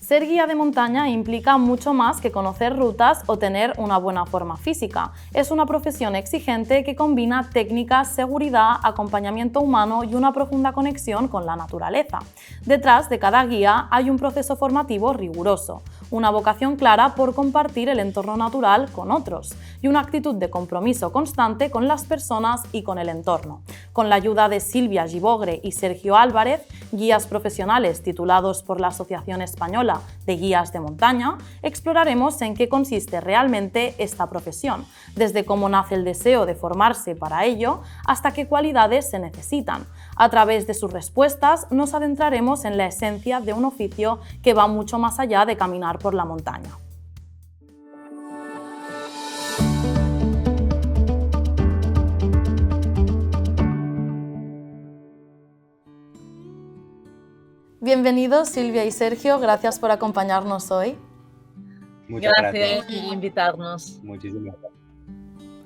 Ser guía de montaña implica mucho más que conocer rutas o tener una buena forma física. Es una profesión exigente que combina técnicas, seguridad, acompañamiento humano y una profunda conexión con la naturaleza. Detrás de cada guía hay un proceso formativo riguroso, una vocación clara por compartir el entorno natural con otros y una actitud de compromiso constante con las personas y con el entorno. Con la ayuda de Silvia Gibogre y Sergio Álvarez, guías profesionales titulados por la Asociación Española de Guías de Montaña, exploraremos en qué consiste realmente esta profesión, desde cómo nace el deseo de formarse para ello hasta qué cualidades se necesitan. A través de sus respuestas nos adentraremos en la esencia de un oficio que va mucho más allá de caminar por la montaña. Bienvenidos Silvia y Sergio, gracias por acompañarnos hoy. Muchas gracias por invitarnos. Muchísimas gracias.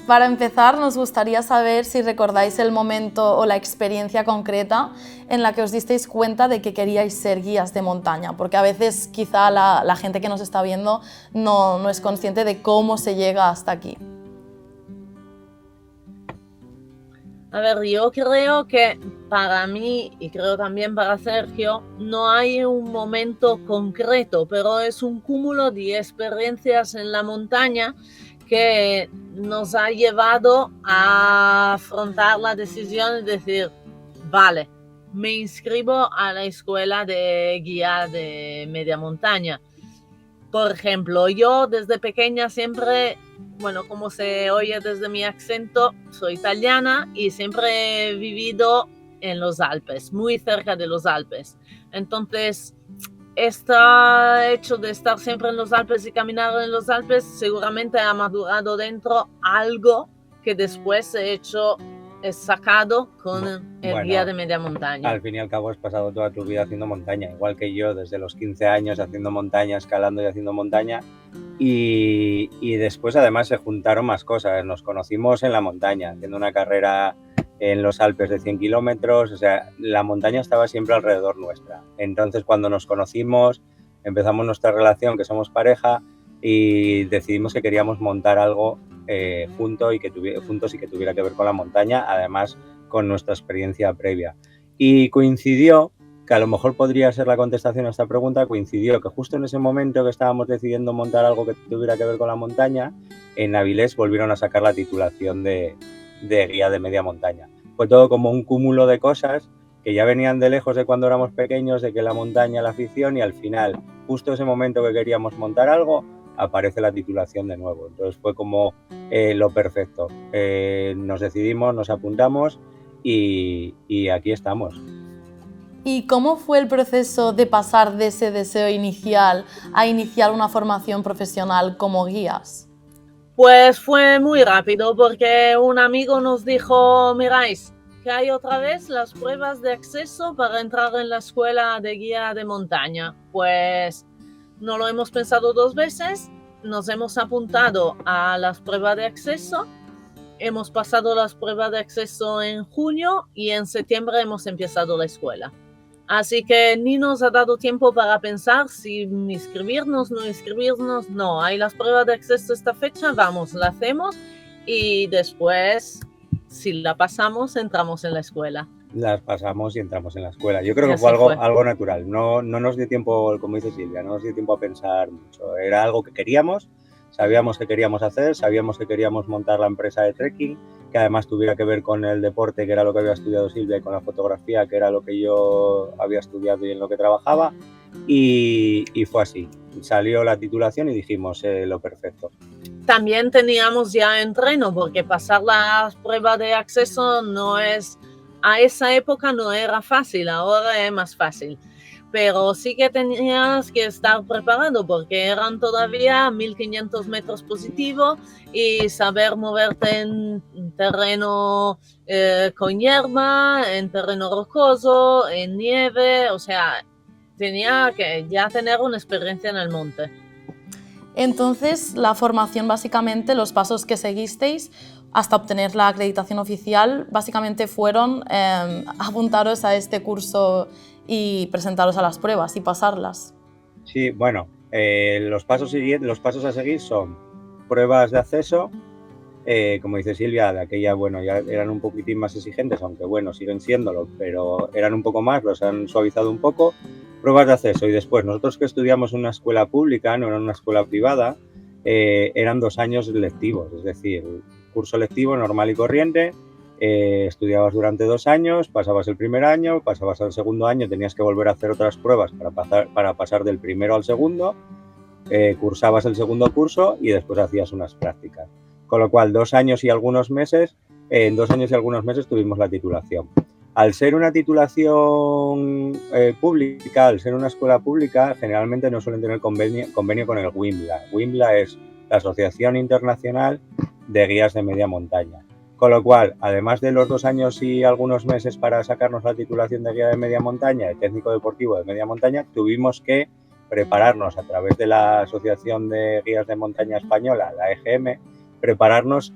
Para empezar, nos gustaría saber si recordáis el momento o la experiencia concreta en la que os disteis cuenta de que queríais ser guías de montaña, porque a veces quizá la gente que nos está viendo no es consciente de cómo se llega hasta aquí. A ver, yo creo que para mí, y creo también para Sergio, no hay un momento concreto, pero es un cúmulo de experiencias en la montaña que nos ha llevado a afrontar la decisión de decir, vale, me inscribo a la escuela de guía de media montaña. Por ejemplo, yo desde pequeña siempre, bueno, como se oye desde mi acento, soy italiana y siempre he vivido en los Alpes, muy cerca de los Alpes. Entonces, este hecho de estar siempre en los Alpes y caminar en los Alpes seguramente ha madurado dentro algo que después he sacado con el guía de media montaña. Al fin y al cabo has pasado toda tu vida haciendo montaña, igual que yo, desde los 15 años haciendo montaña, escalando y haciendo montaña. Y después además se juntaron más cosas. Nos conocimos en la montaña, haciendo una carrera en los Alpes de 100 kilómetros. O sea, la montaña estaba siempre alrededor nuestra. Entonces cuando nos conocimos, empezamos nuestra relación, que somos pareja, y decidimos que queríamos montar algo juntos y que tuviera que ver con la montaña, además con nuestra experiencia previa. Y coincidió, que a lo mejor podría ser la contestación a esta pregunta, coincidió que justo en ese momento que estábamos decidiendo montar algo que tuviera que ver con la montaña, en Avilés volvieron a sacar la titulación de guía de media montaña. Fue todo como un cúmulo de cosas que ya venían de lejos de cuando éramos pequeños, de que la montaña, la afición, y al final, justo ese momento que queríamos montar algo, aparece la titulación de nuevo. Entonces fue como lo perfecto. Nos decidimos, nos apuntamos y aquí estamos. ¿Y cómo fue el proceso de pasar de ese deseo inicial a iniciar una formación profesional como guías? Pues fue muy rápido porque un amigo nos dijo, miráis, que hay otra vez las pruebas de acceso para entrar en la escuela de guía de montaña. Pues no lo hemos pensado dos veces, nos hemos apuntado a las pruebas de acceso, hemos pasado las pruebas de acceso en junio y en septiembre hemos empezado la escuela. Así que ni nos ha dado tiempo para pensar si inscribirnos, no inscribirnos, no. Hay las pruebas de acceso esta fecha, vamos, la hacemos y después, si la pasamos, entramos en la escuela. Las pasamos y entramos en la escuela. Yo creo que fue algo natural. No nos dio tiempo, como dice Silvia, no nos dio tiempo a pensar mucho. Era algo que queríamos, sabíamos que queríamos hacer, sabíamos que queríamos montar la empresa de trekking, que además tuviera que ver con el deporte, que era lo que había estudiado Silvia, y con la fotografía, que era lo que yo había estudiado y en lo que trabajaba. Y fue así. Salió la titulación y dijimos lo perfecto. También teníamos ya entreno, porque pasar las pruebas de acceso a esa época no era fácil, ahora es más fácil. Pero sí que tenías que estar preparado porque eran todavía 1500 metros positivos y saber moverte en terreno con hierba, en terreno rocoso, en nieve, o sea, tenía que ya tener una experiencia en el monte. Entonces, la formación, básicamente, los pasos que seguisteis hasta obtener la acreditación oficial, básicamente fueron apuntaros a este curso y presentaros a las pruebas y pasarlas. Sí, bueno, los pasos a seguir son pruebas de acceso, como dice Silvia, de aquella, bueno, ya eran un poquitín más exigentes, aunque bueno, siguen siéndolo, pero eran un poco más, los han suavizado un poco. Pruebas de acceso y después, nosotros que estudiamos en una escuela pública, no era una escuela privada, eran 2 años lectivos, es decir, curso lectivo normal y corriente, estudiabas durante 2 años, pasabas el primer año, pasabas al segundo año, tenías que volver a hacer otras pruebas para pasar del primero al segundo, cursabas el segundo curso y después hacías unas prácticas. Con lo cual, 2 años y algunos meses, en 2 años y algunos meses tuvimos la titulación. Al ser una titulación pública, al ser una escuela pública, generalmente no suelen tener convenio con el WIMLA. WIMLA es la Asociación Internacional de Guías de Media Montaña. Con lo cual, además de los 2 años y algunos meses para sacarnos la titulación de guía de media montaña, de técnico deportivo de media montaña, tuvimos que prepararnos a través de la Asociación de Guías de Montaña Española, la EGM, prepararnos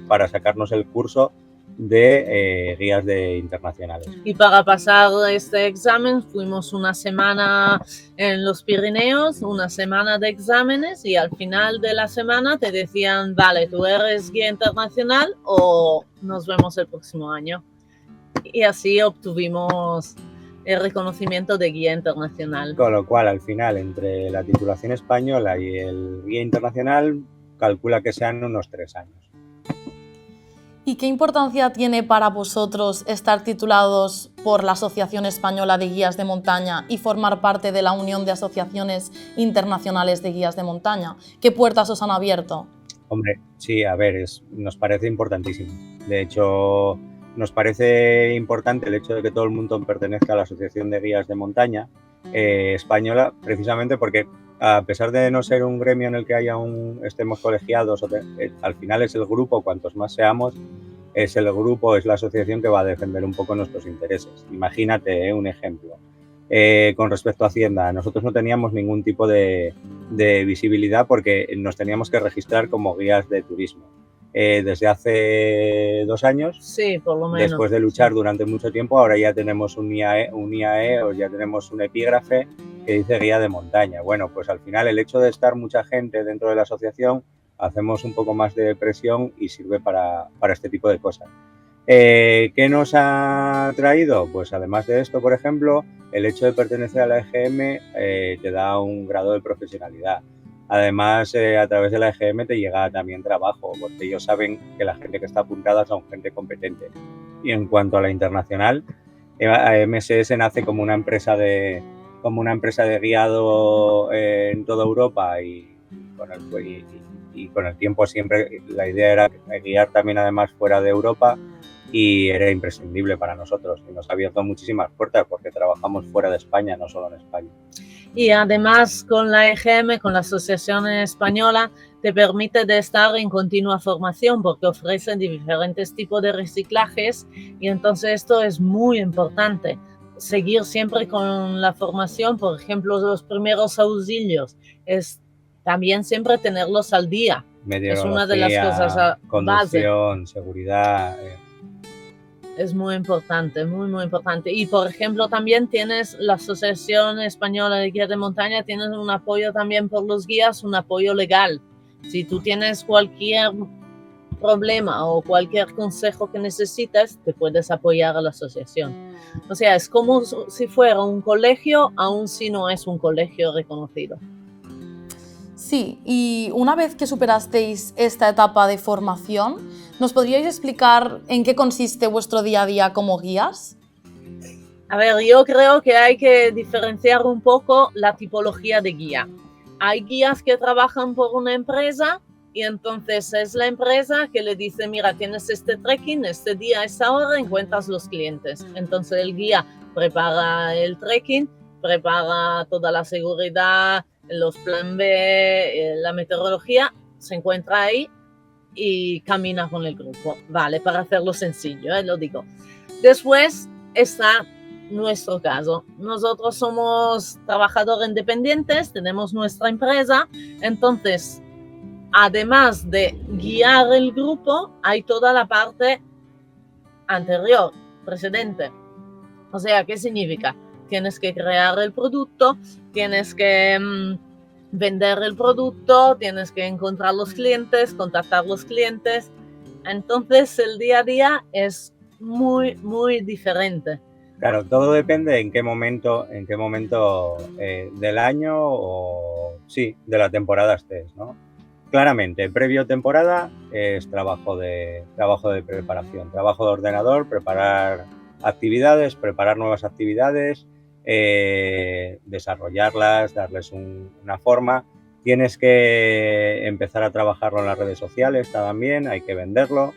para sacarnos el curso de guías internacionales. Y para pasar este examen fuimos una semana en los Pirineos, una semana de exámenes y al final de la semana te decían, vale, tú eres guía internacional o nos vemos el próximo año. Y así obtuvimos el reconocimiento de guía internacional. Con lo cual, al final, entre la titulación española y el guía internacional, calcula que sean unos 3 años. ¿Y qué importancia tiene para vosotros estar titulados por la Asociación Española de Guías de Montaña y formar parte de la Unión de Asociaciones Internacionales de Guías de Montaña? ¿Qué puertas os han abierto? Hombre, sí, a ver, nos parece importantísimo. De hecho, nos parece importante el hecho de que todo el mundo pertenezca a la Asociación de Guías de Montaña española, precisamente porque a pesar de no ser un gremio en el que estemos colegiados, al final es el grupo, cuantos más seamos, es el grupo, es la asociación que va a defender un poco nuestros intereses. Imagínate un ejemplo. Con respecto a Hacienda, nosotros no teníamos ningún tipo de visibilidad porque nos teníamos que registrar como guías de turismo. Desde hace 2 años, sí, por lo menos, después de luchar durante mucho tiempo, ahora ya tenemos un IAE o ya tenemos un epígrafe que dice guía de montaña. Bueno, pues al final el hecho de estar mucha gente dentro de la asociación, hacemos un poco más de presión y sirve para este tipo de cosas. ¿Qué nos ha traído? Pues además de esto, por ejemplo, el hecho de pertenecer a la EGM te da un grado de profesionalidad. Además, a través de la EGM te llega también trabajo, porque ellos saben que la gente que está apuntada son gente competente. Y en cuanto a la internacional, MSS nace como una empresa de guiado en toda Europa y con el tiempo siempre la idea era guiar también además fuera de Europa y era imprescindible para nosotros y nos ha abierto muchísimas puertas porque trabajamos fuera de España, no solo en España. Y además con la EGM, con la Asociación Española, te permite de estar en continua formación porque ofrecen diferentes tipos de reciclajes y entonces esto es muy importante. Seguir siempre con la formación, por ejemplo, los primeros auxilios, es también siempre tenerlos al día. Es una de las cosas conducción, base. Seguridad. Es muy importante, muy, muy importante. Y, por ejemplo, también tienes la Asociación Española de Guías de Montaña, tienes un apoyo también por los guías, un apoyo legal. Si tú tienes cualquier problema o cualquier consejo que necesites, te puedes apoyar a la asociación. O sea, es como si fuera un colegio, aun si no es un colegio reconocido. Sí, y una vez que superasteis esta etapa de formación, ¿nos podríais explicar en qué consiste vuestro día a día como guías? A ver, yo creo que hay que diferenciar un poco la tipología de guía. Hay guías que trabajan por una empresa y entonces es la empresa que le dice, mira, tienes este trekking, este día, esta hora, encuentras los clientes. Entonces el guía prepara el trekking, prepara toda la seguridad, los plan B, la meteorología, se encuentra ahí y camina con el grupo. Vale, para hacerlo sencillo, lo digo. Después está nuestro caso. Nosotros somos trabajadores independientes, tenemos nuestra empresa, entonces, además de guiar el grupo, hay toda la parte anterior, precedente. O sea, ¿qué significa? tienes que crear el producto, tienes que vender el producto, tienes que encontrar los clientes, contactar los clientes. Entonces el día a día es muy, muy diferente. Claro, todo depende en qué momento del año o sí, de la temporada estés, ¿no? Claramente, previo temporada es trabajo de preparación, trabajo de ordenador, preparar actividades, preparar nuevas actividades, desarrollarlas, darles una forma. Tienes que empezar a trabajarlo en las redes sociales también, hay que venderlo.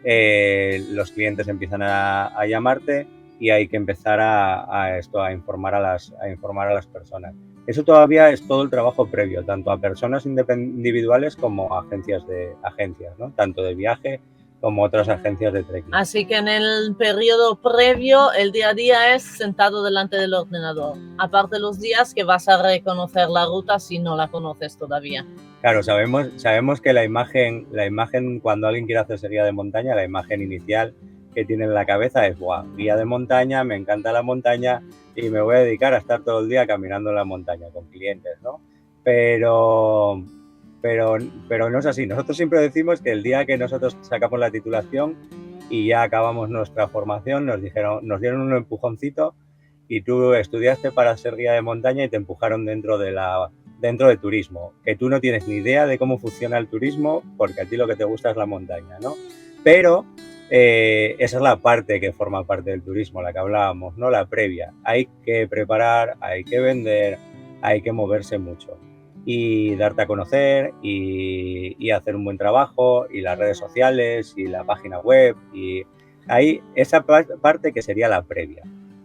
Los clientes empiezan a llamarte y hay que empezar a informar a las personas. Eso todavía es todo el trabajo previo, tanto a personas individuales como a agencias, ¿no? Tanto de viaje como otras agencias de trekking. Así que en el periodo previo, el día a día es sentado delante del ordenador. Aparte los días que vas a reconocer la ruta si no la conoces todavía. Claro, sabemos que la imagen cuando alguien quiere hacer guía de montaña, la imagen inicial que tiene en la cabeza es, ¡guau! Guía de montaña, me encanta la montaña y me voy a dedicar a estar todo el día caminando en la montaña con clientes, ¿no? Pero no es así. Nosotros siempre decimos que el día que nosotros sacamos la titulación y ya acabamos nuestra formación, nos dieron un empujoncito y tú estudiaste para ser guía de montaña y te empujaron dentro de turismo, que tú no tienes ni idea de cómo funciona el turismo porque a ti lo que te gusta es la montaña, ¿no? Pero esa es la parte que forma parte del turismo, la que hablábamos, ¿no? La previa. Hay que preparar, hay que vender, hay que moverse mucho y darte a conocer y hacer un buen trabajo y las redes sociales y la página web y ahí esa parte que sería la previa.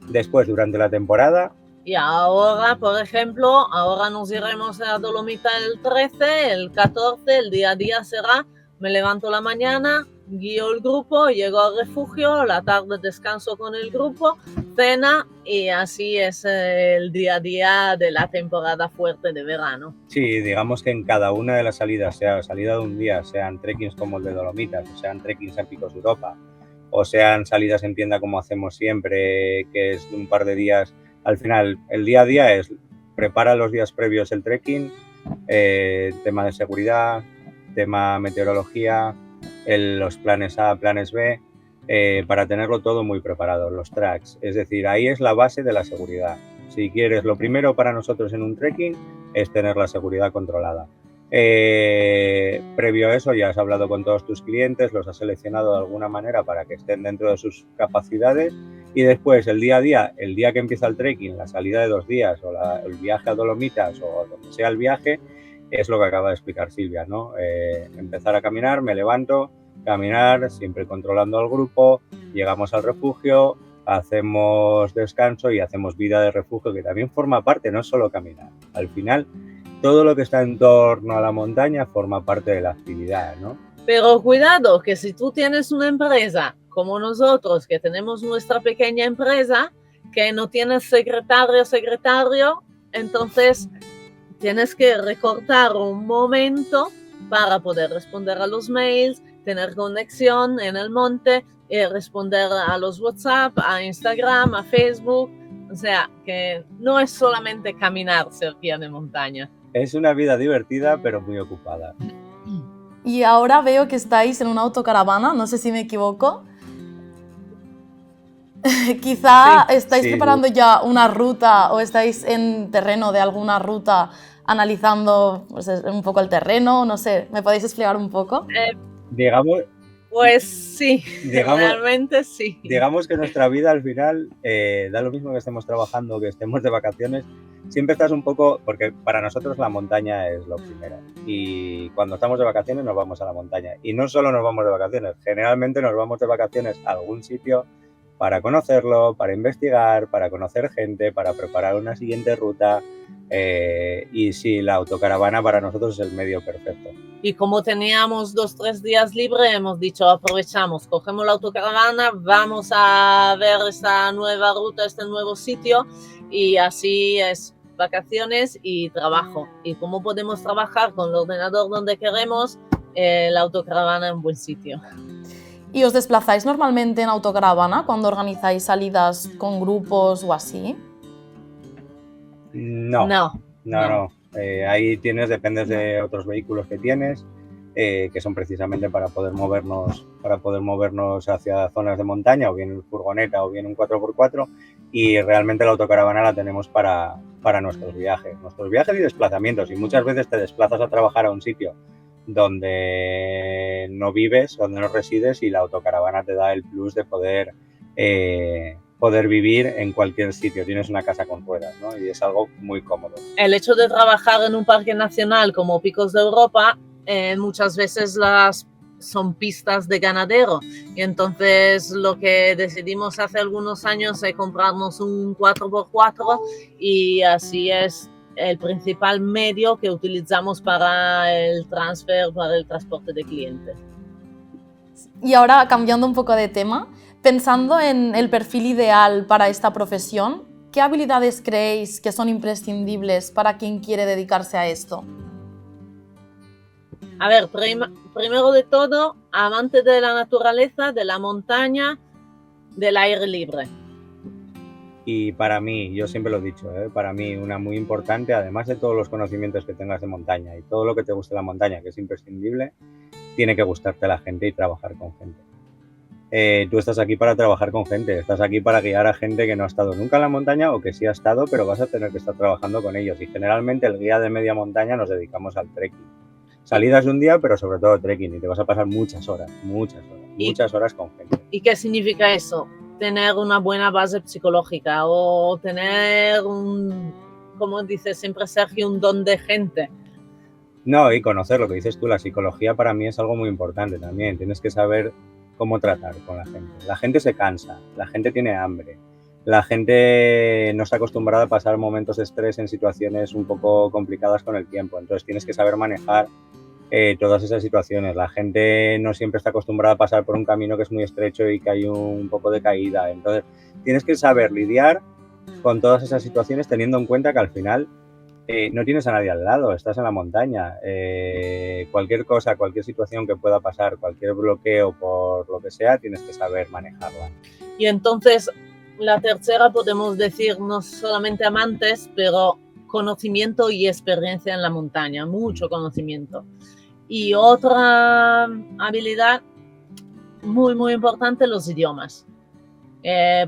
Después, durante la temporada. Y ahora, por ejemplo, ahora nos iremos a Dolomita el 13, el 14, el día a día será, me levanto la mañana, guío el grupo, llego al refugio, la tarde descanso con el grupo, cena y así es el día a día de la temporada fuerte de verano. Sí, digamos que en cada una de las salidas, sea salida de un día, sean trekkings como el de Dolomitas, o sean trekkings en Picos de Europa, o sean salidas en tienda como hacemos siempre, que es de un par de días. Al final, el día a día es prepara los días previos el trekking, tema de seguridad, tema meteorología, los planes A, planes B, para tenerlo todo muy preparado, los tracks. Es decir, ahí es la base de la seguridad. Si quieres, lo primero para nosotros en un trekking es tener la seguridad controlada. Previo a eso ya has hablado con todos tus clientes, los has seleccionado de alguna manera para que estén dentro de sus capacidades y después el día a día, el día que empieza el trekking, la salida de 2 días o el viaje a Dolomitas o donde sea el viaje, es lo que acaba de explicar Silvia, ¿no? Empezar a caminar, me levanto, caminar, siempre controlando al grupo, llegamos al refugio, hacemos descanso y hacemos vida de refugio, que también forma parte, no es solo caminar. Al final, todo lo que está en torno a la montaña forma parte de la actividad, ¿no? Pero cuidado, que si tú tienes una empresa como nosotros, que tenemos nuestra pequeña empresa, que no tienes secretario, entonces tienes que recortar un momento para poder responder a los mails, tener conexión en el monte, responder a los WhatsApp, a Instagram, a Facebook. O sea, que no es solamente caminar ser guía de montaña. Es una vida divertida, pero muy ocupada. Y ahora veo que estáis en una autocaravana, no sé si me equivoco. Quizá estáis preparando ya una ruta o estáis en terreno de alguna ruta analizando pues, un poco el terreno, no sé, ¿me podéis explicar un poco? Digamos, pues sí, realmente sí. Digamos que nuestra vida al final da lo mismo que estemos trabajando, que estemos de vacaciones, siempre estás un poco, porque para nosotros la montaña es lo primero y cuando estamos de vacaciones nos vamos a la montaña y no solo nos vamos de vacaciones, generalmente nos vamos de vacaciones a algún sitio para conocerlo, para investigar, para conocer gente, para preparar una siguiente ruta y sí, la autocaravana para nosotros es el medio perfecto. Y como teníamos 2-3 días libres, hemos dicho aprovechamos, cogemos la autocaravana, vamos a ver esta nueva ruta, este nuevo sitio y así es vacaciones y trabajo. Y como podemos trabajar con el ordenador donde queremos, la autocaravana es un buen sitio. ¿Y os desplazáis normalmente en autocaravana cuando organizáis salidas con grupos o así? No, No. no. Ahí dependes de otros vehículos que tienes, que son precisamente para poder movernos hacia zonas de montaña, o bien furgoneta o bien un 4x4, y realmente la autocaravana la tenemos para nuestros viajes y desplazamientos, y muchas veces te desplazas a trabajar a un sitio donde no vives, donde no resides, y la autocaravana te da el plus de poder vivir en cualquier sitio. Tienes una casa con ruedas, ¿no? Y es algo muy cómodo. El hecho de trabajar en un parque nacional como Picos de Europa, muchas veces son pistas de ganadero, y entonces lo que decidimos hace algunos años es comprarnos un 4x4, y así es el principal medio que utilizamos para el transporte de clientes. Y ahora, cambiando un poco de tema, pensando en el perfil ideal para esta profesión, ¿qué habilidades creéis que son imprescindibles para quien quiere dedicarse a esto? A ver, primero de todo, amante de la naturaleza, de la montaña, del aire libre. Y para mí, yo siempre lo he dicho, para mí una muy importante, además de todos los conocimientos que tengas de montaña y todo lo que te guste la montaña, que es imprescindible, tiene que gustarte la gente y trabajar con gente. Tú estás aquí para trabajar con gente, estás aquí para guiar a gente que no ha estado nunca en la montaña, o que sí ha estado, pero vas a tener que estar trabajando con ellos. Y generalmente el guía de media montaña nos dedicamos al trekking. Salidas de un día, pero sobre todo trekking, y te vas a pasar muchas horas con gente. ¿Y qué significa eso? Tener una buena base psicológica, o tener como dice siempre Sergio, un don de gente. No, y conocer lo que dices tú, la psicología para mí es algo muy importante también. Tienes que saber cómo tratar con la gente. La gente se cansa, la gente tiene hambre, la gente no está acostumbrada a pasar momentos de estrés en situaciones un poco complicadas con el tiempo. Entonces tienes que saber manejar todas esas situaciones. La gente no siempre está acostumbrada a pasar por un camino que es muy estrecho y que hay un poco de caída. Entonces tienes que saber lidiar con todas esas situaciones, teniendo en cuenta que al final no tienes a nadie al lado, estás en la montaña. Cualquier cosa, cualquier situación que pueda pasar, cualquier bloqueo por lo que sea, tienes que saber manejarla. Y entonces la tercera, podemos decir, no solamente amantes, pero conocimiento y experiencia en la montaña, mucho conocimiento. Y otra habilidad muy, muy importante, los idiomas.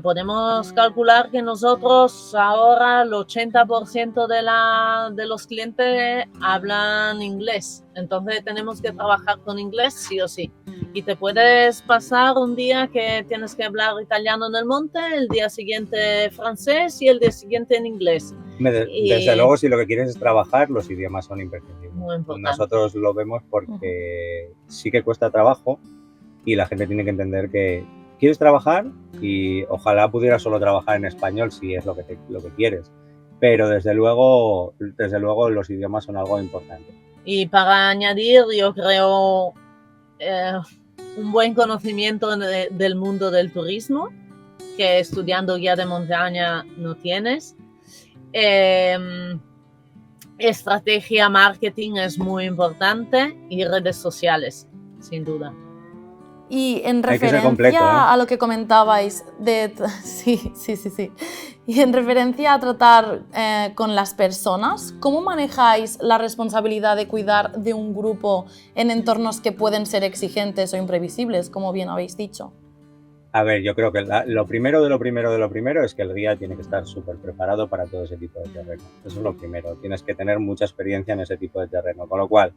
Podemos calcular que nosotros ahora el 80% de los clientes hablan inglés, entonces tenemos que trabajar con inglés sí o sí. Y te puedes pasar un día que tienes que hablar italiano en el monte, el día siguiente francés y el día siguiente en inglés. Desde luego, si lo que quieres es trabajar, los idiomas son imprescindibles. Muy importante. Nosotros lo vemos porque sí que cuesta trabajo, y la gente tiene que entender que quieres trabajar, y ojalá pudieras solo trabajar en español si es lo que quieres, pero desde luego los idiomas son algo importante. Y para añadir, yo creo un buen conocimiento del mundo del turismo, que estudiando guía de montaña no tienes. Estrategia, marketing es muy importante, y redes sociales, sin duda. Y en referencia a lo que comentabais sí. Y en referencia a tratar con las personas, ¿cómo manejáis la responsabilidad de cuidar de un grupo en entornos que pueden ser exigentes o imprevisibles, como bien habéis dicho? A ver, yo creo que lo primero es que el guía tiene que estar súper preparado para todo ese tipo de terreno. Eso es lo primero. Tienes que tener mucha experiencia en ese tipo de terreno, con lo cual,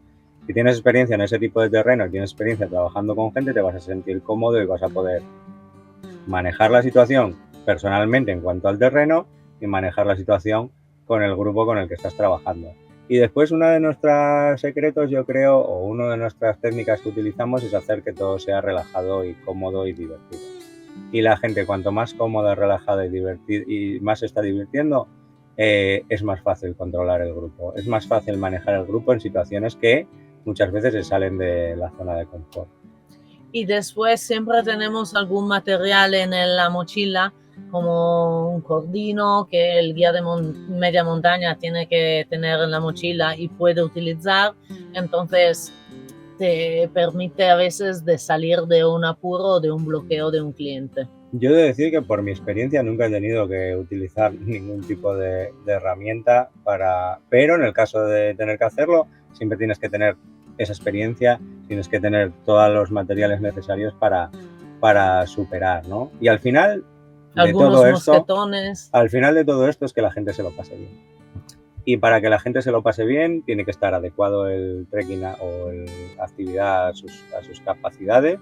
si tienes experiencia en ese tipo de terreno y tienes experiencia trabajando con gente, te vas a sentir cómodo y vas a poder manejar la situación personalmente en cuanto al terreno, y manejar la situación con el grupo con el que estás trabajando. Y después, uno de nuestros secretos, yo creo, o una de nuestras técnicas que utilizamos, es hacer que todo sea relajado y cómodo y divertido. Y la gente, cuanto más cómoda, relajada y más se está divirtiendo, es más fácil controlar el grupo. Es más fácil manejar el grupo en situaciones que muchas veces se salen de la zona de confort. Y después siempre tenemos algún material en la mochila, como un cordino que el guía de media montaña tiene que tener en la mochila y puede utilizar. Entonces te permite a veces de salir de un apuro o de un bloqueo de un cliente. Yo he de decir que por mi experiencia nunca he tenido que utilizar ningún tipo de herramienta pero en el caso de tener que hacerlo, siempre tienes que tener esa experiencia, tienes que tener todos los materiales necesarios para superar, ¿no? Y al final de Algunos todo esto, mosquetones. es que la gente se lo pase bien. Y para que la gente se lo pase bien, tiene que estar adecuado el trekking o la actividad a sus capacidades.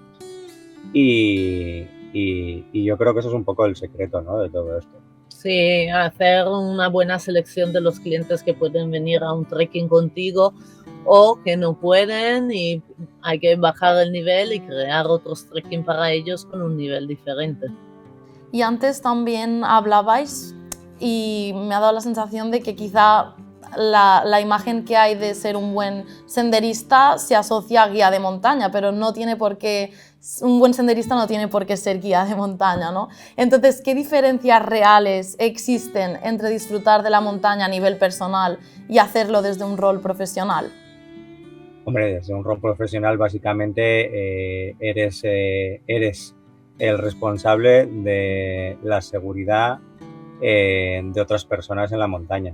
Y yo creo que eso es un poco el secreto, ¿no?, de todo esto. Sí, hacer una buena selección de los clientes que pueden venir a un trekking contigo o que no pueden, y hay que bajar el nivel y crear otros trekking para ellos con un nivel diferente. Y antes también hablabais y me ha dado la sensación de que quizá la imagen que hay de ser un buen senderista se asocia a guía de montaña, pero no tiene por qué, un buen senderista no tiene por qué ser guía de montaña, ¿no? Entonces, ¿qué diferencias reales existen entre disfrutar de la montaña a nivel personal y hacerlo desde un rol profesional? Hombre, desde un rol profesional básicamente eres el responsable de la seguridad de otras personas en la montaña.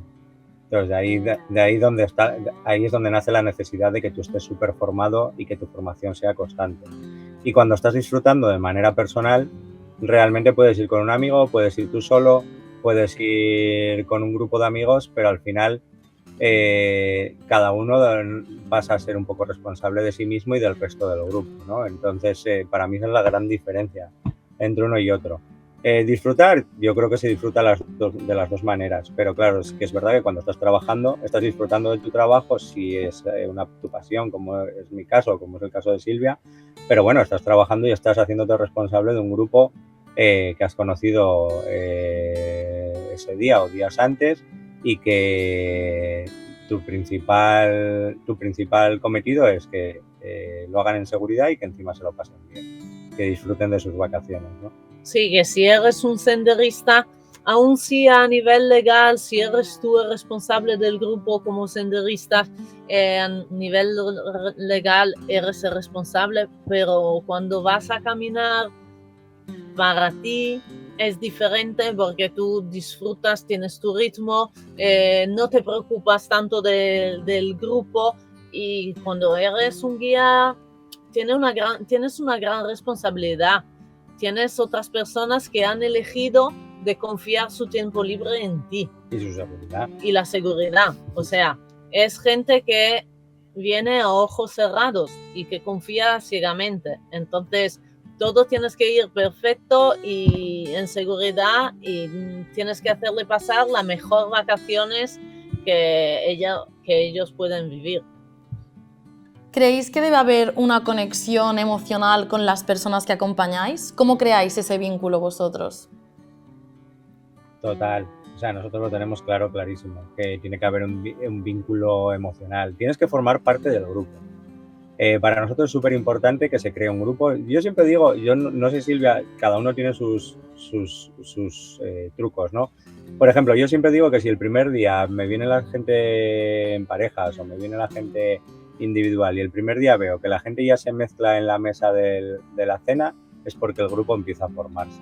Entonces, ahí es donde nace la necesidad de que tú estés súper formado y que tu formación sea constante. Y cuando estás disfrutando de manera personal, realmente puedes ir con un amigo, puedes ir tú solo, puedes ir con un grupo de amigos, pero al final cada uno pasa a ser un poco responsable de sí mismo y del resto del grupo, ¿no? Entonces, para mí esa es la gran diferencia entre uno y otro. Disfrutar, yo creo que se disfruta de las dos maneras, pero claro, es que es verdad que cuando estás trabajando, estás disfrutando de tu trabajo, si es tu pasión, como es mi caso, como es el caso de Silvia, pero bueno, estás trabajando y estás haciéndote responsable de un grupo que has conocido ese día o días antes, y que tu principal cometido es que lo hagan en seguridad y que encima se lo pasen bien, que disfruten de sus vacaciones, ¿no? Sí, que si eres un senderista, aun si a nivel legal, si eres tú el responsable del grupo como senderista, a nivel legal eres el responsable, pero cuando vas a caminar para ti es diferente porque tú disfrutas, tienes tu ritmo, no te preocupas tanto del grupo, y cuando eres un guía tienes una gran responsabilidad. Tienes otras personas que han elegido de confiar su tiempo libre en ti. Y su seguridad. Y la seguridad. O sea, es gente que viene a ojos cerrados y que confía ciegamente. Entonces, todo tienes que ir perfecto y en seguridad, y tienes que hacerle pasar las mejores vacaciones que ellos pueden vivir. ¿Creéis que debe haber una conexión emocional con las personas que acompañáis? ¿Cómo creáis ese vínculo vosotros? Total. O sea, nosotros lo tenemos clarísimo, que tiene que haber un vínculo emocional. Tienes que formar parte del grupo. Para nosotros es súper importante que se cree un grupo. Yo siempre digo, yo no sé, Silvia, cada uno tiene sus trucos, ¿no? Por ejemplo, yo siempre digo que si el primer día me viene la gente en parejas o me viene la gente individual y el primer día veo que la gente ya se mezcla en la mesa de la cena, es porque el grupo empieza a formarse.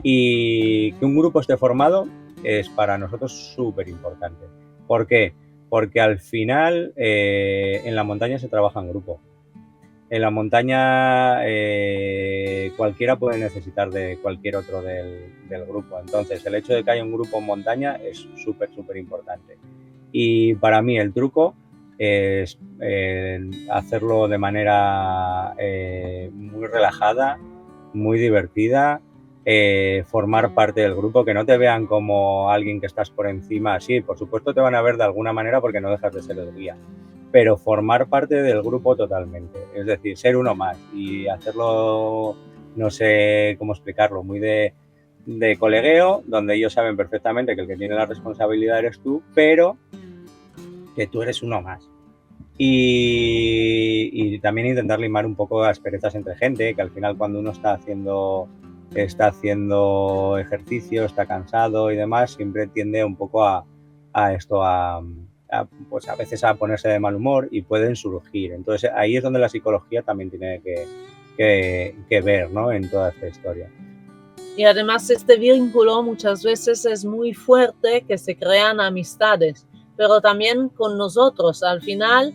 Y que un grupo esté formado es para nosotros súper importante. ¿Por qué? Porque al final en la montaña se trabaja en grupo. En la montaña cualquiera puede necesitar de cualquier otro del grupo. Entonces, el hecho de que haya un grupo en montaña es súper importante. Y para mí el truco es hacerlo de manera muy relajada, muy divertida, formar parte del grupo, que no te vean como alguien que estás por encima. Sí, por supuesto te van a ver de alguna manera porque no dejas de ser el guía, pero formar parte del grupo totalmente, es decir, ser uno más y hacerlo, no sé cómo explicarlo, muy de colegueo, donde ellos saben perfectamente que el que tiene la responsabilidad eres tú, pero que tú eres uno más. Y también intentar limar un poco asperezas entre gente, que al final cuando uno está haciendo ejercicio, está cansado y demás, siempre tiende un poco a pues a veces a ponerse de mal humor y pueden surgir. Entonces ahí es donde la psicología también tiene que ver, ¿no?, en toda esta historia. Y además este vínculo muchas veces es muy fuerte, que se crean amistades, pero también con nosotros. Al final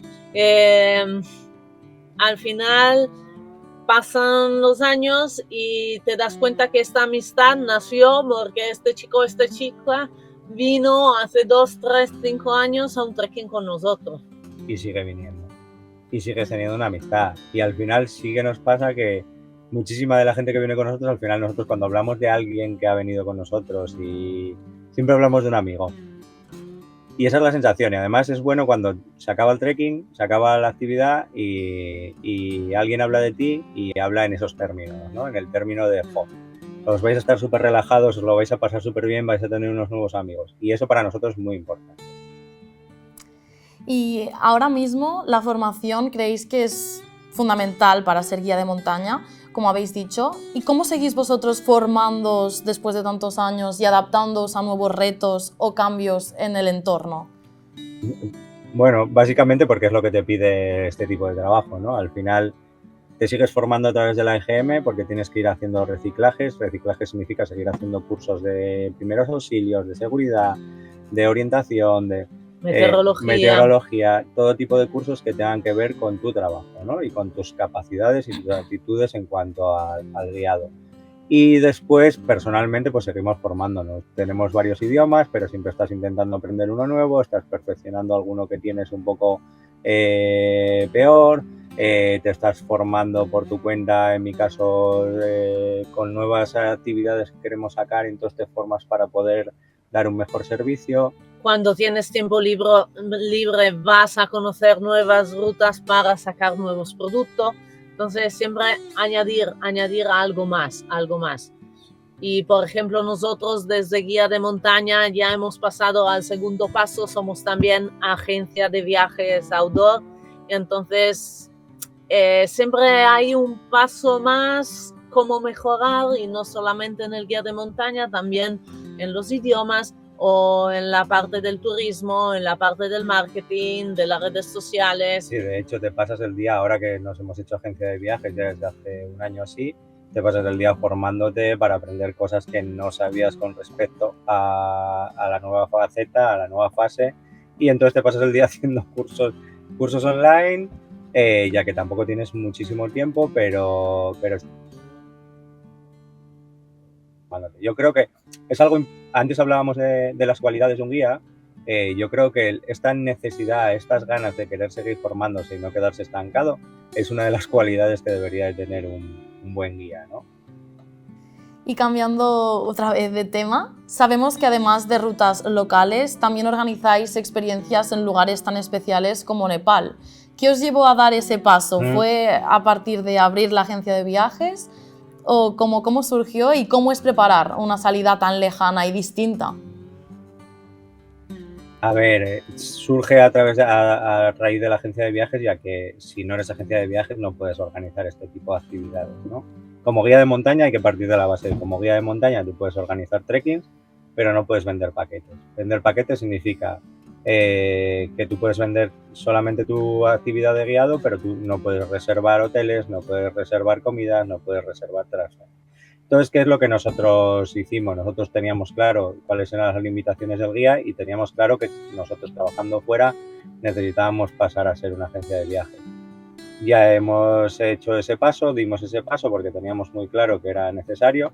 pasan los años y te das cuenta que esta amistad nació porque este chico o esta chica vino hace 2, 3, 5 años a un trekking con nosotros. Y sigue viniendo. Y sigues teniendo una amistad. Y al final sí que nos pasa que muchísima de la gente que viene con nosotros, al final nosotros cuando hablamos de alguien que ha venido con nosotros, y siempre hablamos de un amigo. Y esa es la sensación. Y además es bueno cuando se acaba el trekking, se acaba la actividad y alguien habla de ti y habla en esos términos, ¿no? En el término de, os vais a estar súper relajados, os lo vais a pasar súper bien, vais a tener unos nuevos amigos. Y eso para nosotros es muy importante. Y ahora mismo la formación creéis que es fundamental para ser guía de montaña, como habéis dicho. ¿Y cómo seguís vosotros formándoos después de tantos años y adaptándoos a nuevos retos o cambios en el entorno? Bueno, básicamente porque es lo que te pide este tipo de trabajo, ¿no? Al final te sigues formando a través de la EGM porque tienes que ir haciendo reciclajes. Reciclaje significa seguir haciendo cursos de primeros auxilios, de seguridad, de orientación, de meteorología, todo tipo de cursos que tengan que ver con tu trabajo, ¿no? Y con tus capacidades y tus actitudes en cuanto al guiado. Y después, personalmente, pues seguimos formándonos. Tenemos varios idiomas, pero siempre estás intentando aprender uno nuevo, estás perfeccionando alguno que tienes un poco peor, te estás formando por tu cuenta, en mi caso, con nuevas actividades que queremos sacar, entonces te formas para poder dar un mejor servicio. Cuando tienes tiempo libre vas a conocer nuevas rutas para sacar nuevos productos. Entonces siempre añadir algo más. Y por ejemplo nosotros desde guía de montaña ya hemos pasado al segundo paso, somos también agencia de viajes outdoor. Entonces siempre hay un paso más como mejorar, y no solamente en el guía de montaña, también en los idiomas o en la parte del turismo, en la parte del marketing, de las redes sociales. Sí, de hecho te pasas el día, ahora que nos hemos hecho agencia de viajes ya desde hace un año así, te pasas el día formándote para aprender cosas que no sabías con respecto a la nueva faceta, a la nueva fase, y entonces te pasas el día haciendo cursos online, ya que tampoco tienes muchísimo tiempo, pero yo creo que es algo. Antes hablábamos de las cualidades de un guía. Yo creo que esta necesidad, estas ganas de querer seguir formándose y no quedarse estancado es una de las cualidades que debería de tener un buen guía, ¿no? Y cambiando otra vez de tema, sabemos que además de rutas locales, también organizáis experiencias en lugares tan especiales como Nepal. ¿Qué os llevó a dar ese paso? ¿Fue a partir de abrir la agencia de viajes? ¿O cómo surgió y cómo es preparar una salida tan lejana y distinta? A ver, surge a raíz de la agencia de viajes, ya que si no eres agencia de viajes no puedes organizar este tipo de actividades, ¿no? Como guía de montaña hay que partir de la base de como guía de montaña tú puedes organizar trekkings, pero no puedes vender paquetes. Vender paquetes significa que tú puedes vender solamente tu actividad de guiado, pero tú no puedes reservar hoteles, no puedes reservar comidas, no puedes reservar transfer. Entonces, ¿qué es lo que nosotros hicimos? Nosotros teníamos claro cuáles eran las limitaciones del guía y teníamos claro que nosotros trabajando fuera necesitábamos pasar a ser una agencia de viajes. Ya hemos hecho ese paso, dimos ese paso porque teníamos muy claro que era necesario.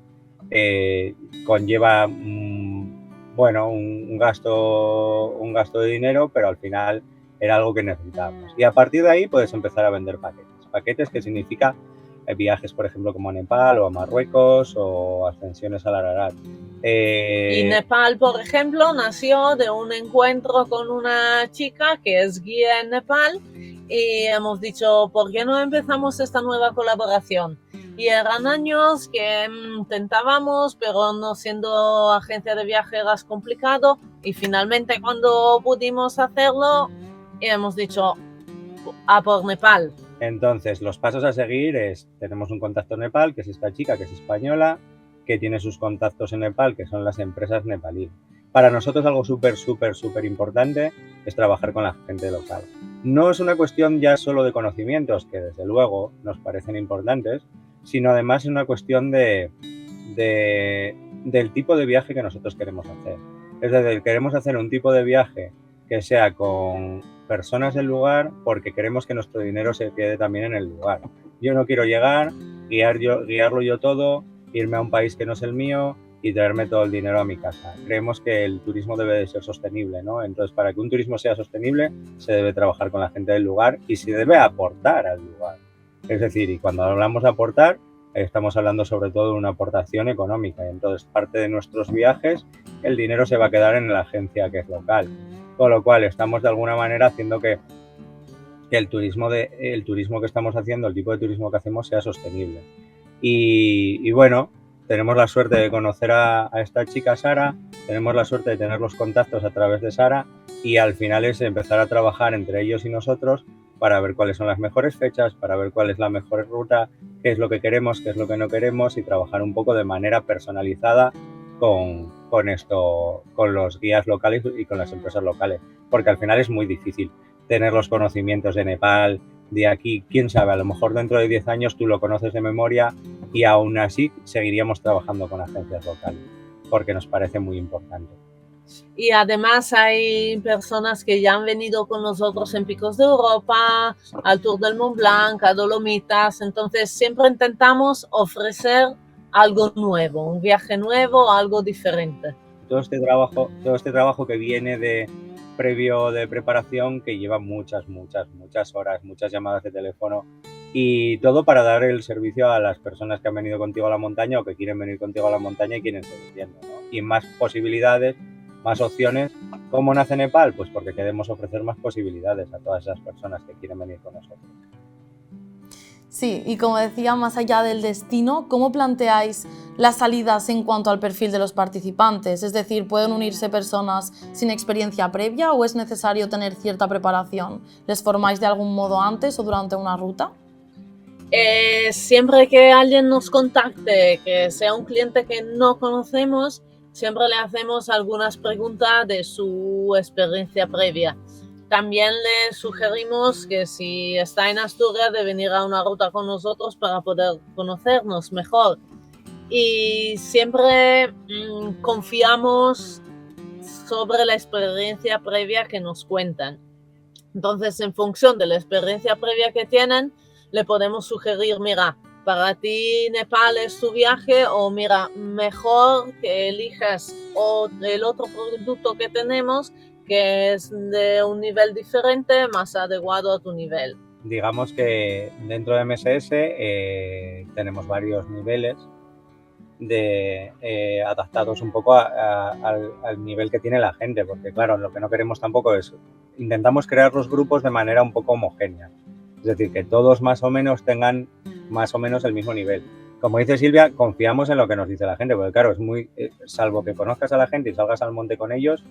Conlleva un gasto de dinero, pero al final era algo que necesitábamos. Y a partir de ahí puedes empezar a vender paquetes. Paquetes que significa viajes, por ejemplo, como a Nepal o a Marruecos o ascensiones al Ararat. Y Nepal, por ejemplo, nació de un encuentro con una chica que es guía en Nepal y hemos dicho, ¿por qué no empezamos esta nueva colaboración? Y eran años que intentábamos, pero no siendo agencia de viajes era complicado, y finalmente cuando pudimos hacerlo hemos dicho, a por Nepal. Entonces, los pasos a seguir es, tenemos un contacto en Nepal, que es esta chica, que es española, que tiene sus contactos en Nepal, que son las empresas nepalíes. Para nosotros algo súper importante es trabajar con la gente local. No es una cuestión ya solo de conocimientos, que desde luego nos parecen importantes, sino además es una cuestión de del tipo de viaje que nosotros queremos hacer. Es decir, queremos hacer un tipo de viaje que sea con personas del lugar porque queremos que nuestro dinero se quede también en el lugar. Yo no quiero llegar, guiarlo yo todo, irme a un país que no es el mío y traerme todo el dinero a mi casa. Creemos que el turismo debe de ser sostenible, ¿no? Entonces, para que un turismo sea sostenible, se debe trabajar con la gente del lugar y se debe aportar al lugar. Es decir, y cuando hablamos de aportar, estamos hablando sobre todo de una aportación económica. Y entonces, parte de nuestros viajes, el dinero se va a quedar en la agencia que es local. Con lo cual, estamos de alguna manera haciendo que el turismo que estamos haciendo, el tipo de turismo que hacemos, sea sostenible. Y bueno, tenemos la suerte de conocer a esta chica Sara, tenemos la suerte de tener los contactos a través de Sara y al final es empezar a trabajar entre ellos y nosotros para ver cuáles son las mejores fechas, para ver cuál es la mejor ruta, qué es lo que queremos, qué es lo que no queremos y trabajar un poco de manera personalizada con los guías locales y con las empresas locales, porque al final es muy difícil tener los conocimientos de Nepal, de aquí, quién sabe, a lo mejor dentro de 10 años tú lo conoces de memoria y aún así seguiríamos trabajando con agencias locales, porque nos parece muy importante. Y además hay personas que ya han venido con nosotros en Picos de Europa, al Tour del Mont Blanc, a Dolomitas, entonces siempre intentamos ofrecer algo nuevo, un viaje nuevo, algo diferente. Todo este trabajo que viene previo de preparación, que lleva muchas horas, muchas llamadas de teléfono y todo para dar el servicio a las personas que han venido contigo a la montaña o que quieren venir contigo a la montaña y quieren seguir viendo, ¿no? Y más posibilidades, más opciones. ¿Cómo nace Nepal? Pues porque queremos ofrecer más posibilidades a todas esas personas que quieren venir con nosotros. Sí, y como decía, más allá del destino, ¿cómo planteáis las salidas en cuanto al perfil de los participantes? Es decir, ¿pueden unirse personas sin experiencia previa o es necesario tener cierta preparación? ¿Les formáis de algún modo antes o durante una ruta? Siempre que alguien nos contacte, que sea un cliente que no conocemos, siempre le hacemos algunas preguntas de su experiencia previa. También le sugerimos que si está en Asturias de venir a una ruta con nosotros para poder conocernos mejor. Y siempre confiamos sobre la experiencia previa que nos cuentan. Entonces, en función de la experiencia previa que tienen, le podemos sugerir, mira, para ti Nepal es tu viaje o mira, mejor que elijas el otro producto que tenemos que es de un nivel diferente, más adecuado a tu nivel. Digamos que dentro de MSS tenemos varios niveles adaptados un poco al nivel que tiene la gente, porque claro, lo que no queremos tampoco es, intentamos crear los grupos de manera un poco homogénea, es decir, que todos más o menos tengan más o menos el mismo nivel. Como dice Silvia, confiamos en lo que nos dice la gente, porque claro, es muy, salvo que conozcas a la gente y salgas al monte con ellos,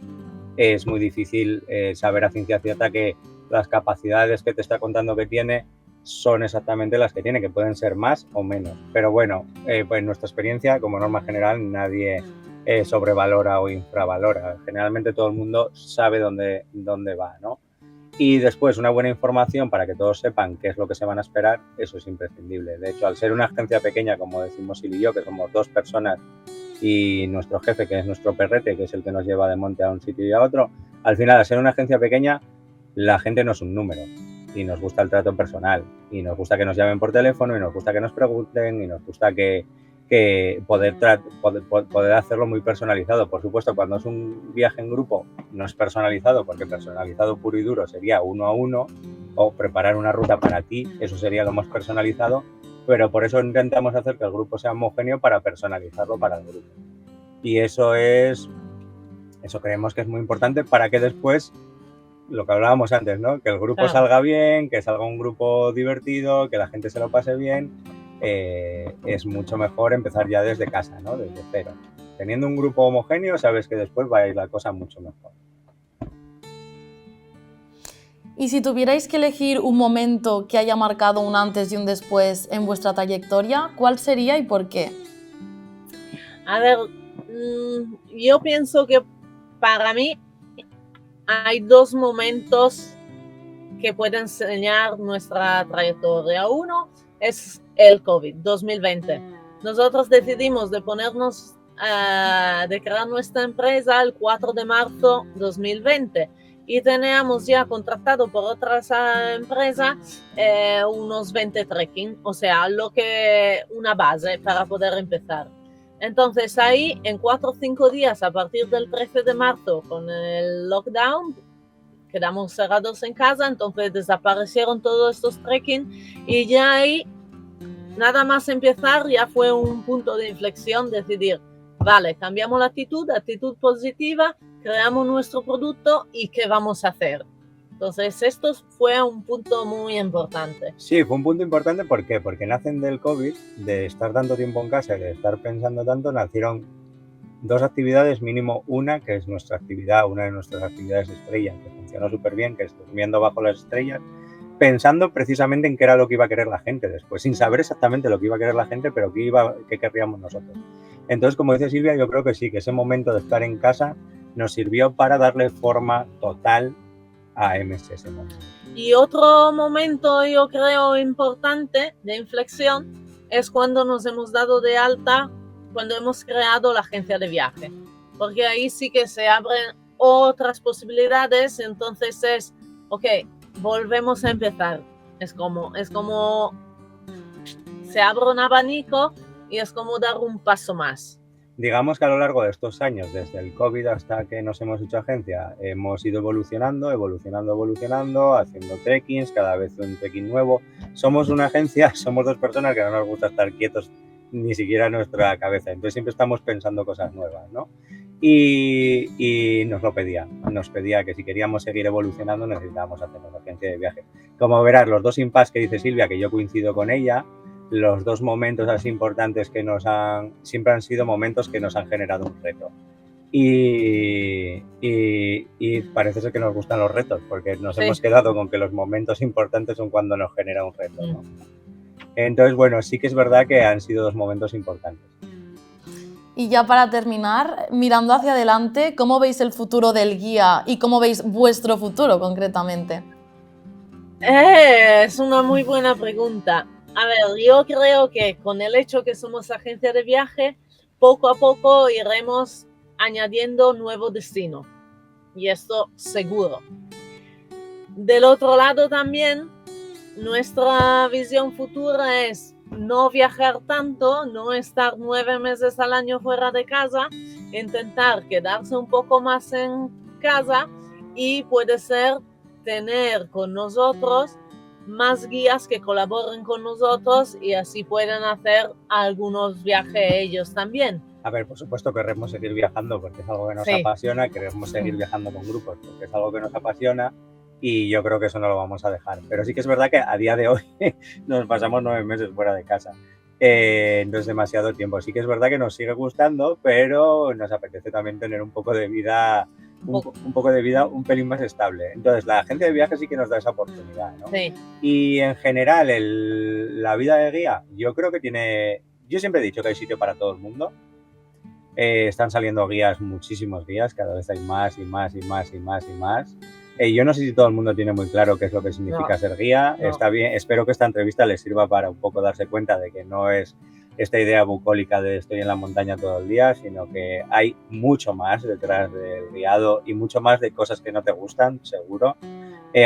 es muy difícil saber a ciencia cierta que las capacidades que te está contando que tiene son exactamente las que tiene, que pueden ser más o menos. Pero bueno, pues en nuestra experiencia, como norma general, nadie sobrevalora o infravalora. Generalmente todo el mundo sabe dónde va, ¿no? Y después una buena información para que todos sepan qué es lo que se van a esperar, eso es imprescindible. De hecho, al ser una agencia pequeña, como decimos Sil y yo, que somos 2 personas y nuestro jefe, que es nuestro perrete, que es el que nos lleva de monte a un sitio y a otro, al final, al ser una agencia pequeña, la gente no es un número y nos gusta el trato personal y nos gusta que nos llamen por teléfono y nos gusta que nos pregunten y nos gusta que poder hacerlo muy personalizado. Por supuesto, cuando es un viaje en grupo no es personalizado, porque personalizado puro y duro sería 1 a 1 o preparar una ruta para ti, eso sería lo más personalizado, pero por eso intentamos hacer que el grupo sea homogéneo para personalizarlo para el grupo. Y eso creemos que es muy importante para que después, lo que hablábamos antes, ¿no? Que el grupo salga bien, que salga un grupo divertido, que la gente se lo pase bien. Es mucho mejor empezar ya desde casa, ¿no? Desde cero. Teniendo un grupo homogéneo, sabes que después va a ir la cosa mucho mejor. Y si tuvierais que elegir un momento que haya marcado un antes y un después en vuestra trayectoria, ¿cuál sería y por qué? A ver, yo pienso que para mí hay 2 momentos que pueden enseñar nuestra trayectoria. Uno es el COVID, 2020. nosotros decidimos de ponernos, de crear nuestra empresa el 4 de marzo 2020 y teníamos ya contratado por otras empresas unos 20 trekking, o sea, una base para poder empezar. Entonces ahí, en 4 o 5 días, a partir del 13 de marzo, con el lockdown, quedamos cerrados en casa, entonces desaparecieron todos estos trekking y ya ahí, nada más empezar, ya fue un punto de inflexión, decidir, vale, cambiamos la actitud positiva, creamos nuestro producto y ¿qué vamos a hacer? Entonces, esto fue un punto muy importante. Sí, fue un punto importante, ¿por qué? Porque nacen del COVID, de estar tanto tiempo en casa y de estar pensando tanto, nacieron 2 actividades, mínimo una, que es nuestra actividad, una de nuestras actividades estrella, que funcionó súper bien, que es durmiendo bajo las estrellas, pensando precisamente en qué era lo que iba a querer la gente después, sin saber exactamente lo que iba a querer la gente, pero qué querríamos nosotros. Entonces, como dice Silvia, yo creo que sí, que ese momento de estar en casa nos sirvió para darle forma total a MSS. Y otro momento, yo creo, importante de inflexión es cuando nos hemos dado de alta, cuando hemos creado la agencia de viaje, porque ahí sí que se abren otras posibilidades, entonces es, ok, volvemos a empezar, es como se abre un abanico y es como dar un paso más. Digamos que a lo largo de estos años, desde el COVID hasta que nos hemos hecho agencia, hemos ido evolucionando, haciendo trekkings, cada vez un trekking nuevo. Somos una agencia, somos 2 personas que no nos gusta estar quietos ni siquiera en nuestra cabeza, entonces siempre estamos pensando cosas nuevas, ¿no? Y nos pedía que si queríamos seguir evolucionando necesitábamos hacer una agencia de viaje. Como verás, los 2 impasse que dice Silvia, que yo coincido con ella, los 2 momentos así importantes que siempre han sido momentos que nos han generado un reto. Y parece ser que nos gustan los retos, porque nos hemos quedado con que los momentos importantes son cuando nos genera un reto, ¿no? Entonces, bueno, sí que es verdad que han sido 2 momentos importantes. Y ya para terminar, mirando hacia adelante, ¿cómo veis el futuro del guía y cómo veis vuestro futuro concretamente? Es una muy buena pregunta. A ver, yo creo que con el hecho que somos agencia de viaje, poco a poco iremos añadiendo nuevo destino. Y esto seguro. Del otro lado también, nuestra visión futura es no viajar tanto, no estar 9 meses al año fuera de casa, intentar quedarse un poco más en casa y puede ser tener con nosotros más guías que colaboren con nosotros y así pueden hacer algunos viajes ellos también. A ver, por supuesto queremos seguir viajando porque es algo que nos apasiona, queremos seguir viajando con grupos porque es algo que nos apasiona y yo creo que eso no lo vamos a dejar. Pero sí que es verdad que a día de hoy nos pasamos 9 meses fuera de casa. No es demasiado tiempo. Sí que es verdad que nos sigue gustando, pero nos apetece también tener un poco de vida, un pelín más estable. Entonces, la agencia de viajes sí que nos da esa oportunidad, ¿no? Sí. Y en general, la vida de guía, yo creo que tiene... Yo siempre he dicho que hay sitio para todo el mundo. Están saliendo guías, muchísimos guías, cada vez hay más y más y más y más y más. Yo no sé si todo el mundo tiene muy claro qué es lo que significa ser guía. No. Está bien, espero que esta entrevista les sirva para un poco darse cuenta de que no es esta idea bucólica de estoy en la montaña todo el día, sino que hay mucho más detrás del guiado y mucho más de cosas que no te gustan, seguro.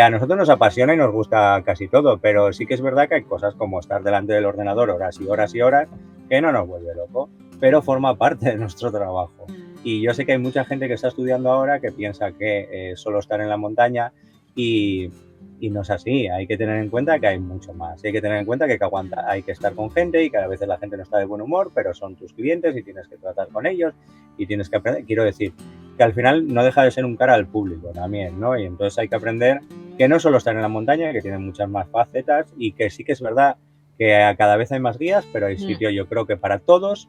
A nosotros nos apasiona y nos gusta casi todo, pero sí que es verdad que hay cosas como estar delante del ordenador horas y horas y horas que no nos vuelve loco, pero forma parte de nuestro trabajo. Y yo sé que hay mucha gente que está estudiando ahora que piensa que solo estar en la montaña y no es así. Hay que tener en cuenta que hay mucho más. Hay que tener en cuenta que hay que estar con gente y que a veces la gente no está de buen humor, pero son tus clientes y tienes que tratar con ellos y tienes que aprender. Quiero decir que al final no deja de ser un cara al público también, ¿no? Y entonces hay que aprender que no solo estar en la montaña, que tiene muchas más facetas y que sí que es verdad que cada vez hay más guías, pero hay sitio yo creo que para todos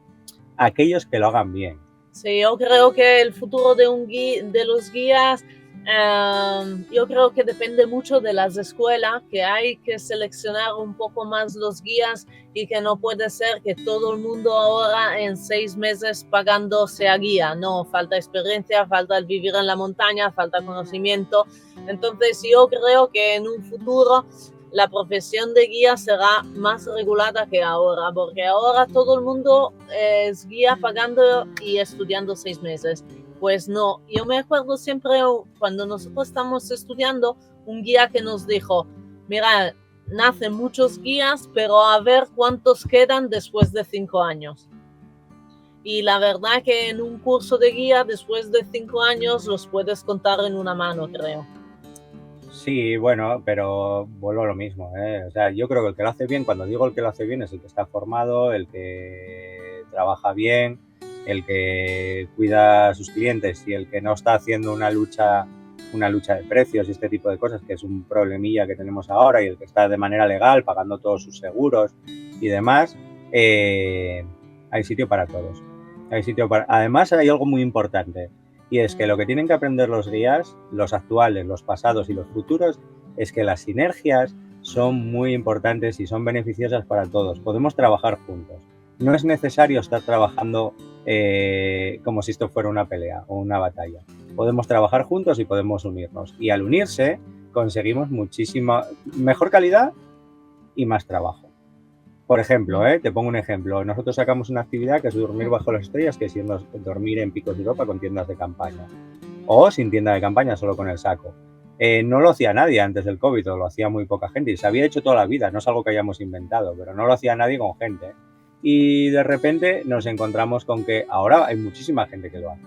aquellos que lo hagan bien. Sí, yo creo que el futuro de los guías, yo creo que depende mucho de las escuelas, que hay que seleccionar un poco más los guías y que no puede ser que todo el mundo ahora en 6 meses pagando sea guía. No, falta experiencia, falta el vivir en la montaña, falta conocimiento. Entonces yo creo que en un futuro la profesión de guía será más regulada que ahora, porque ahora todo el mundo es guía pagando y estudiando 6 meses. Pues no, yo me acuerdo siempre cuando nosotros estamos estudiando, un guía que nos dijo, mira, nacen muchos guías, pero a ver cuántos quedan después de 5 años. Y la verdad que en un curso de guía, después de 5 años, los puedes contar en una mano, creo. Sí, bueno, pero vuelvo a lo mismo, ¿eh? O sea, yo creo que el que lo hace bien, cuando digo el que lo hace bien, es el que está formado, el que trabaja bien, el que cuida a sus clientes y el que no está haciendo una lucha de precios y este tipo de cosas, que es un problemilla que tenemos ahora, y el que está de manera legal, pagando todos sus seguros y demás, hay sitio para todos. Además, hay algo muy importante. Y es que lo que tienen que aprender los guías, los actuales, los pasados y los futuros, es que las sinergias son muy importantes y son beneficiosas para todos. Podemos trabajar juntos. No es necesario estar trabajando como si esto fuera una pelea o una batalla. Podemos trabajar juntos y podemos unirnos. Y al unirse conseguimos muchísima mejor calidad y más trabajo. Por ejemplo, te pongo un ejemplo. Nosotros sacamos una actividad que es dormir bajo las estrellas, que es dormir en Picos de Europa con tiendas de campaña. O sin tienda de campaña, solo con el saco. No lo hacía nadie antes del COVID, o lo hacía muy poca gente. Y se había hecho toda la vida, no es algo que hayamos inventado, pero no lo hacía nadie con gente. Y de repente nos encontramos con que ahora hay muchísima gente que lo hace.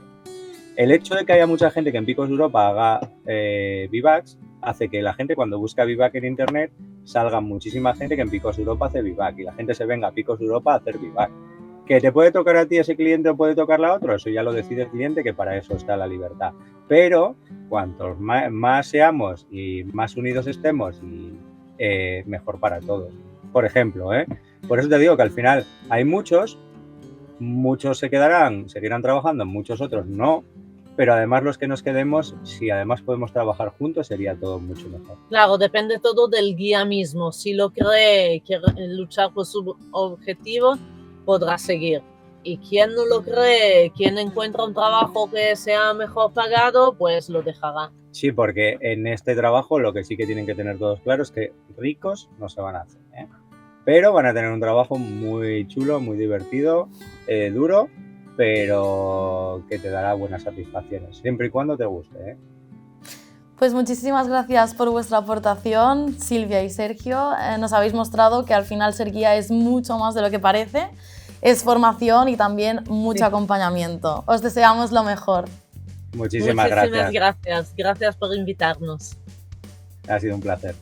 El hecho de que haya mucha gente que en Picos de Europa haga vivacs hace que la gente, cuando busca vivac en internet, salga muchísima gente que en Picos de Europa hace vivac y la gente se venga a Picos de Europa a hacer vivac. ¿Que te puede tocar a ti ese cliente o puede tocarle a otro? Eso ya lo decide el cliente, que para eso está la libertad. Pero cuantos más seamos y más unidos estemos, y mejor para todos. Por ejemplo, por eso te digo que al final hay muchos seguirán trabajando, muchos otros no. Pero además los que nos quedemos, si además podemos trabajar juntos, sería todo mucho mejor. Claro, depende todo del guía mismo. Si lo cree y quiere luchar por su objetivo, podrá seguir. Y quien no lo cree, quien encuentra un trabajo que sea mejor pagado, pues lo dejará. Sí, porque en este trabajo lo que sí que tienen que tener todos claro es que ricos no se van a hacer, pero van a tener un trabajo muy chulo, muy divertido, duro, pero que te dará buenas satisfacciones, siempre y cuando te guste. Pues muchísimas gracias por vuestra aportación, Silvia y Sergio. Nos habéis mostrado que al final ser guía es mucho más de lo que parece, es formación y también mucho acompañamiento. Os deseamos lo mejor. Muchísimas gracias. Gracias por invitarnos. Ha sido un placer.